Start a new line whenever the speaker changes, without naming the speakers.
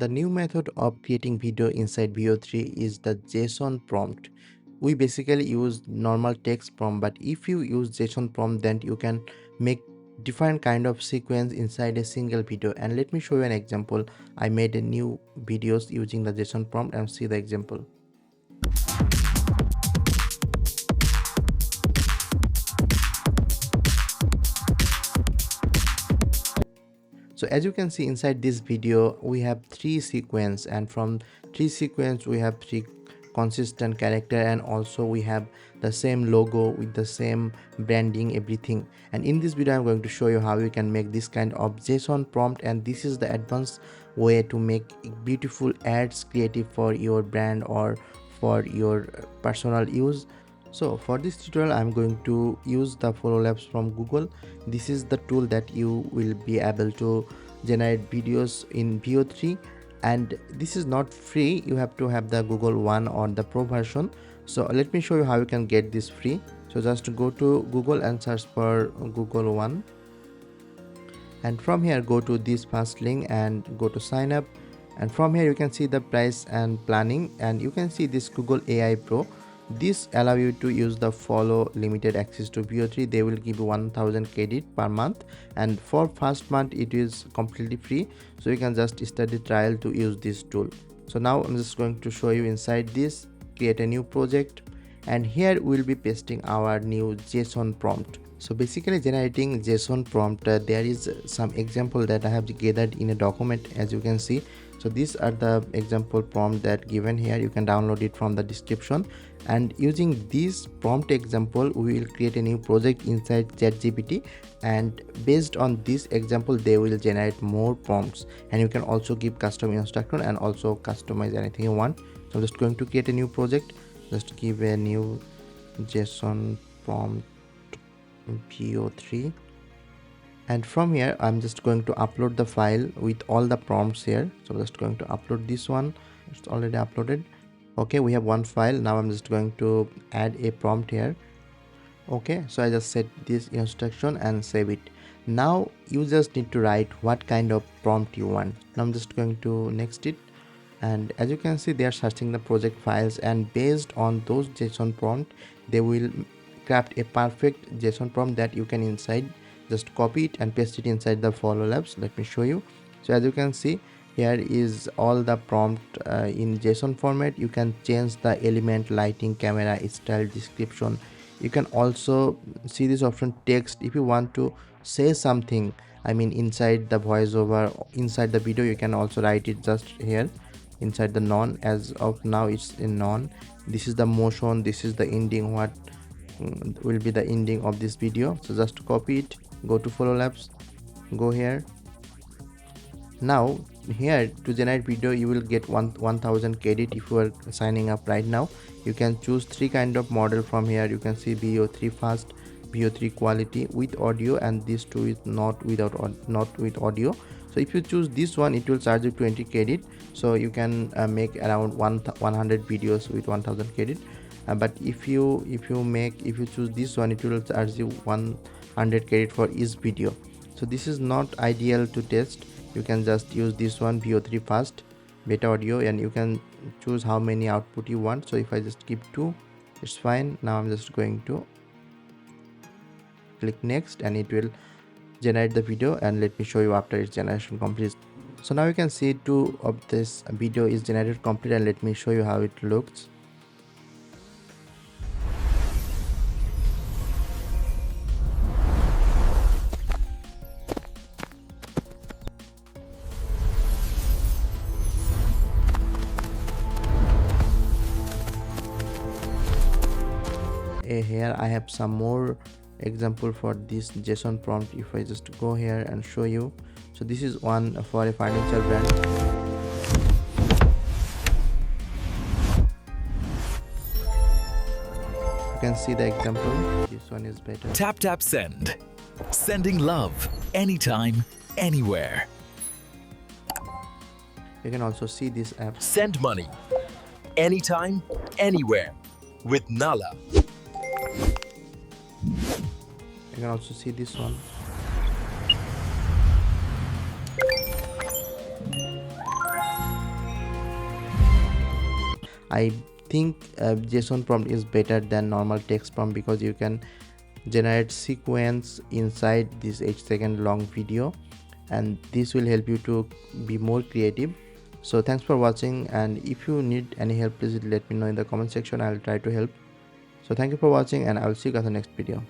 The new method of creating video inside VEO3 is the JSON prompt. We basically use normal text prompt, but if you use JSON prompt, then you can make different kind of sequence inside a single video. And let me show you an example. I made a new videos using the JSON prompt and see the example. So as you can see inside this video, we have 3 sequence, and from 3 sequence we have 3 consistent character, and also we have the same logo with the same branding, everything. And in this video I'm going to show you how you can make this kind of JSON prompt, and this is the advanced way to make beautiful ads creative for your brand or for your personal use. So for this tutorial I'm going to use the Follow Labs from Google. This is the tool that you will be able to generate videos in VEO3, and this is not free. You have to have the Google One or the Pro version. So let me show you how you can get this free. So just go to Google and search for Google One, and from here go to this first link and go to sign up, and from here you can see the price and planning, and you can see this Google AI Pro. This allow you to use the follow limited access to VEO3. They will give you 1000 credit per month, and for first month it is completely free, so you can just start the trial to use this tool. So now I'm just going to show you inside this, create a new project, and here we'll be pasting our new JSON prompt. So basically generating JSON prompt, there is some example that I have gathered in a document, as you can see. So these are the example prompt that given here. You can download it from the description, and using this prompt example we will create a new project inside ChatGPT, and based on this example they will generate more prompts, and you can also give custom instruction and also customize anything you want. So I'm just going to create a new project, just give a new JSON prompt VEO3, and from here I'm just going to upload the file with all the prompts here. So just going to upload this one. It's already uploaded. Okay, we have one file. Now I'm just going to add a prompt here. Okay, so I just set this instruction and save it. Now you just need to write what kind of prompt you want. Now I'm just going to next it, and as you can see they are searching the project files, and based on those JSON prompt they will craft a perfect JSON prompt that you can inside just copy it and paste it inside the Follow Labs. Let me show you. So as you can see here is all the prompt in JSON format. You can change the element, lighting, camera, style, description. You can also see this option text. If you want to say something, I mean inside the voiceover, inside the video, you can also write it just here inside the none. As of now it's in none. This is the motion, this is the ending, what will be the ending of this video. So just copy it, go to Follow Labs, go here. Now here to generate video you will get 1000 credit if you are signing up right now. You can choose 3 kind of model from here. You can see VEO3 fast, VEO3 quality with audio, and this 2 is not with audio. So if you choose this one it will charge you 20 credit, so you can make around 100 videos with 1000 credit. But if you choose this one it will charge you 100 credit for each video. So this is not ideal to test. You can just use this one, VEO3 fast beta audio, and you can choose how many output you want. So if I just keep 2, it's fine. Now I'm just going to click next, and it will generate the video, and let me show you after its generation complete. So now you can see 2 of this video is generated complete, and let me show you how it looks. Here I have some more example for this JSON prompt. If I just go here and show you, so this is one for a furniture brand. You can see the example. This one is better.
Tap tap send. Sending love anytime, anywhere.
You can also see this app.
Send money anytime, anywhere with Nala.
You can also see this one. I think JSON prompt is better than normal text prompt because you can generate sequence inside this 8-second long video, and this will help you to be more creative. So thanks for watching, and if you need any help, please let me know in the comment section. I'll try to help. So thank you for watching, and I'll see you guys in the next video.